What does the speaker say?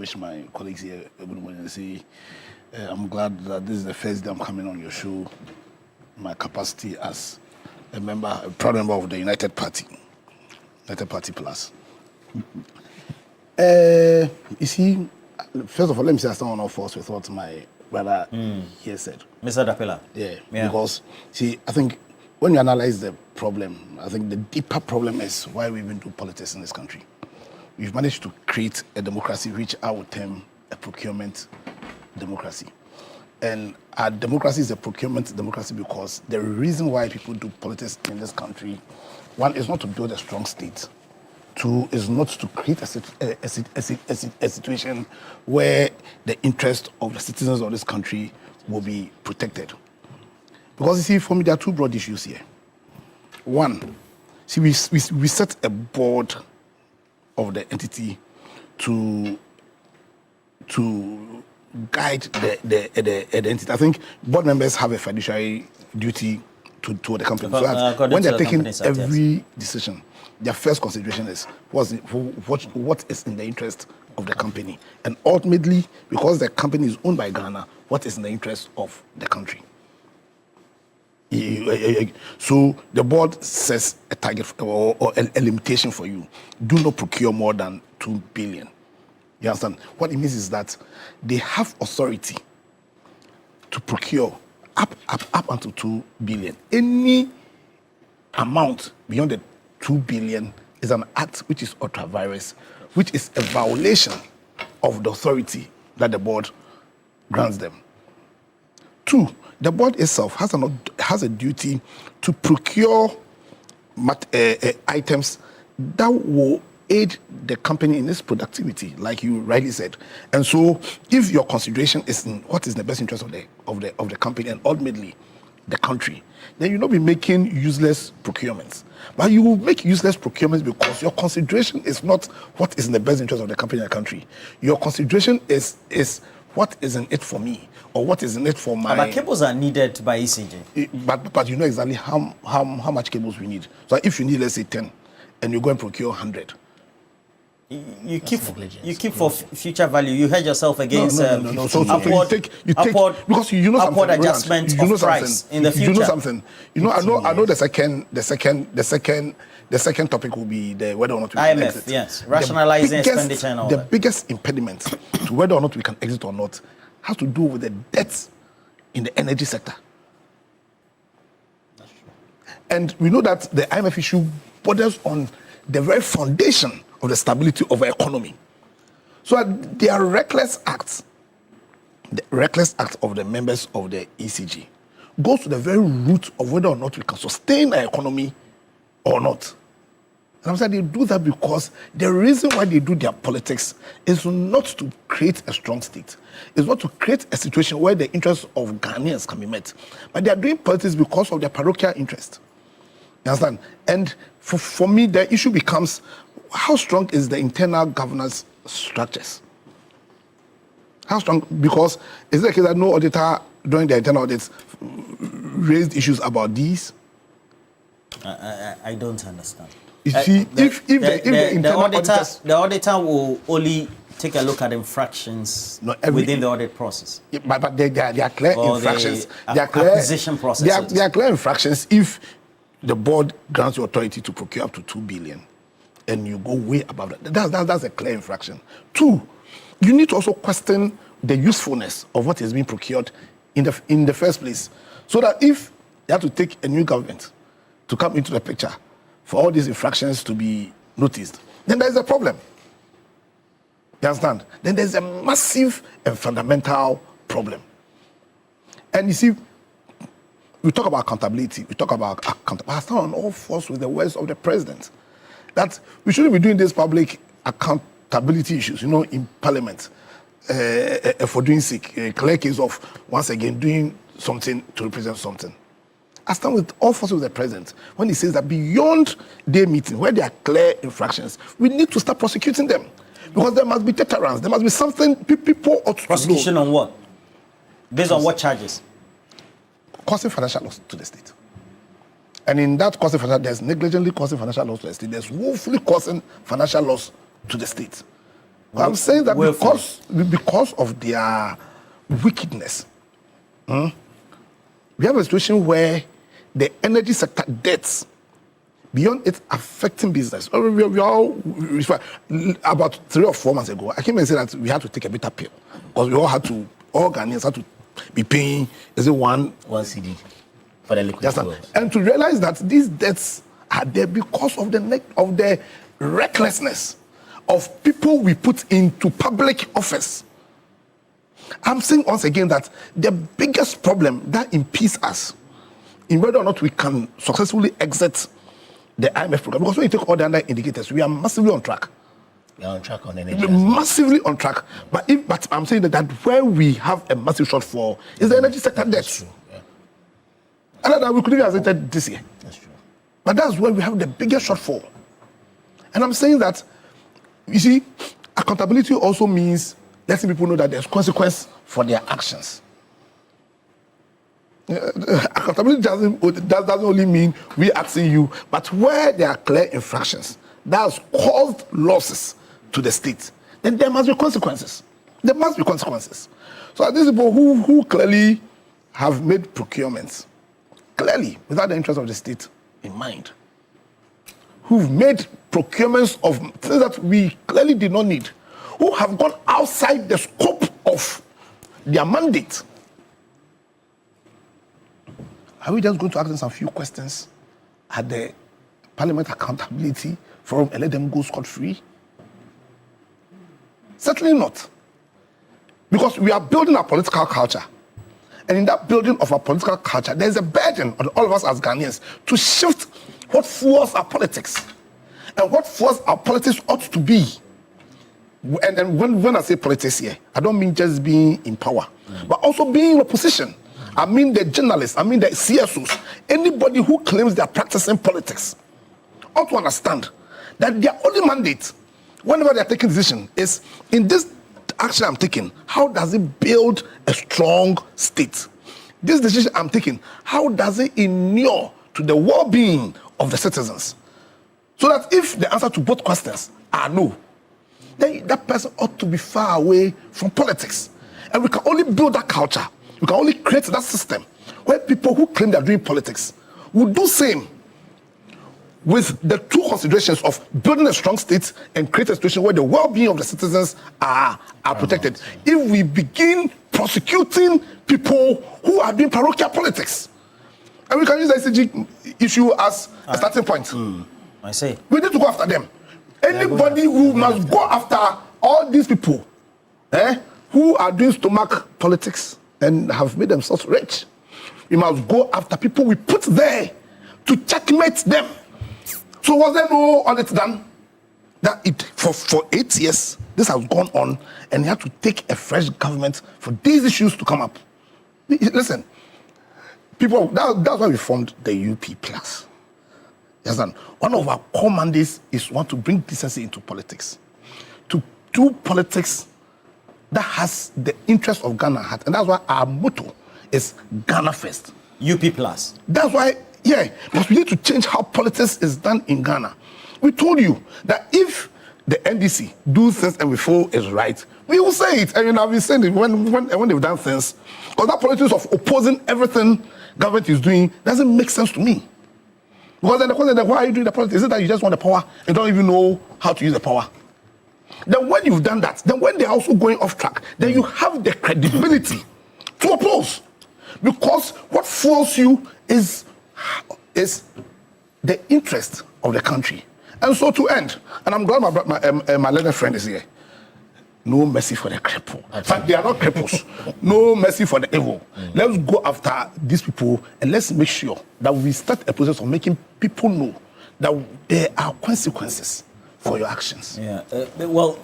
wish my colleagues here a good morning and say I'm glad that this is the first day I'm coming on your show. My capacity as a proud member of the United Party Plus. You see, first of all, let me say I stand on all fours with what my brother here said. Mr. Dapela. Yeah, because, see, I think when you analyze the problem, I think the deeper problem is why we even do politics in this country. We've managed to create a democracy which I would term a procurement democracy. And our democracy is a procurement democracy because the reason why people do politics in this country, one, is not to build a strong state. Two, is not to create a situation where the interest of the citizens of this country will be protected. Because you see, for me, there are two broad issues here. One, see, we set a board of the entity to guide the entity. I think board members have a fiduciary duty to the company. So that when they're taking every decision, their first consideration is what is in the interest of the company. And ultimately, because the company is owned by Ghana, what is in the interest of the country. So the board sets a target or a limitation for you. Do not procure more than 2 billion. You understand? What it means is that they have authority to procure up until 2 billion. Any amount beyond the 2 billion is an act which is ultra-virus, which is a violation of the authority that the board grants them. Two, the board itself has a duty to procure items that will aid the company in its productivity, like you rightly said. And so, if your consideration is in what is the best interest of the company and ultimately the country, then you'll not be making useless procurements. But you will make useless procurements because your consideration is not what is in the best interest of the company and the country. Your consideration is what is in it for me, or what is in it for my... But cables are needed by ECG. But you know exactly how much cables we need. So if you need, let's say, 10, and you go and procure 100, you keep for future value. You hedge yourself against no. So you take because you know something. Upward adjustment of price in the future. You know something. You know, I know the second topic will be the whether or not we can exit. Yes, rationalizing expenditure and all that. The biggest impediment to whether or not we can exit or not has to do with the debts in the energy sector. That's true. And we know that the IMF issue borders on the very foundation of the stability of our economy. So they are reckless acts. The reckless act of the members of the ECG goes to the very root of whether or not we can sustain our economy or not. And I'm saying they do that because the reason why they do their politics is not to create a strong state. It's not to create a situation where the interests of Ghanaians can be met. But they are doing politics because of their parochial interest. You understand? And for me, the issue becomes how strong is the internal governance structures? How strong? Because is it the case that no auditor during the internal audits raised issues about these? I don't understand. You see, if the internal the auditor will only take a look at infractions within the audit process. Yeah, but they are clear infractions. They are clear acquisition processes. They are clear infractions if the board grants you authority to procure up to 2 billion. And you go way above that. That's a clear infraction. Two, you need to also question the usefulness of what is being procured in the first place. So that if you have to take a new government to come into the picture for all these infractions to be noticed, then there's a problem. You understand? Then there's a massive and fundamental problem. And you see, we talk about accountability. We talk about accountability. I stand on all fours with the words of the president. That we shouldn't be doing these public accountability issues, in Parliament for doing sick. A clear case of, once again, doing something to represent something. I stand with all forces with the president when he says that beyond their meeting, where there are clear infractions, we need to start prosecuting them. Because there must be deterrence. There must be something people ought to know. Prosecution on what? Based on what charges? Causing financial loss to the state. And in that causing financial, there's negligently causing financial loss to the state. There's woefully causing financial loss to the state. I'm saying that because of their wickedness, we have a situation where the energy sector debts, beyond it affecting business. We all, about 3 or 4 months ago, I came and said that we had to take a bitter pill because all Ghanaians had to be paying, one CD for the liquid fuels. And to realize that these debts are there because of the recklessness of people we put into public office. I'm saying once again that the biggest problem that impedes us in whether or not we can successfully exit the IMF program, because when you take all the other indicators, we are massively on track. We are on track on energy. Massively on track. But I'm saying that where we have a massive shortfall is the energy sector debt. That's true. Yeah. And that we could have exited this year. That's true. But that's where we have the biggest shortfall. And I'm saying that, you see, accountability also means letting people know that there's consequence for their actions. Accountability doesn't only mean we asking you, but where there are clear infractions that has caused losses to the state, then there must be consequences. There must be consequences. So these people who clearly have made procurements, clearly without the interest of the state in mind, who've made procurements of things that we clearly did not need, who have gone outside the scope of their mandate. Are we just going to ask them some few questions at the Parliament Accountability Forum and let them go scot-free? Certainly not. Because we are building a political culture. And in that building of our political culture, there's a burden on all of us as Ghanaians to shift what fuels our politics and what fuels our politics ought to be. And when I say politics here, I don't mean just being in power, but also being in opposition. I mean the journalists, I mean the CSOs, anybody who claims they are practicing politics ought to understand that their only mandate, whenever they are taking decision, is in this action I'm taking, how does it build a strong state? This decision I'm taking, how does it inure to the well-being of the citizens? So that if the answer to both questions are no, then that person ought to be far away from politics. And we can only build that culture. We can only create that system where people who claim they're doing politics will do same with the two considerations of building a strong state and create a situation where the well-being of the citizens are protected. If we begin prosecuting people who are doing parochial politics, and we can use the ECG issue as a starting point. I see. We need to go after them. Anybody who must go after all these people who are doing stomach politics and have made themselves rich. We must go after people we put there to checkmate them. So was there no audit done? That for 8 years, this has gone on, and you have to take a fresh government for these issues to come up. Listen, people, that's why we formed the UP Plus. Yes, and one of our core mandates is to bring decency into politics. To do politics that has the interest of Ghana at heart. And that's why our motto is Ghana first. UP Plus. That's why, because we need to change how politics is done in Ghana. We told you that if the NDC do things and we feel is right, we will say it. And I've been saying it when they've done things. Because that politics of opposing everything government is doing doesn't make sense to me. Because then the question is, why are you doing the politics? Is it that you just want the power and don't even know how to use the power? Then when you've done that, then when they're also going off track, then you have the credibility to oppose. Because what fuels you is the interest of the country. And so to end, and I'm glad my learned friend is here. No mercy for the cripple. In fact, they are not cripples. No mercy for the evil. Let's go after these people and let's make sure that we start a process of making people know that there are consequences for your actions. Yeah. Well.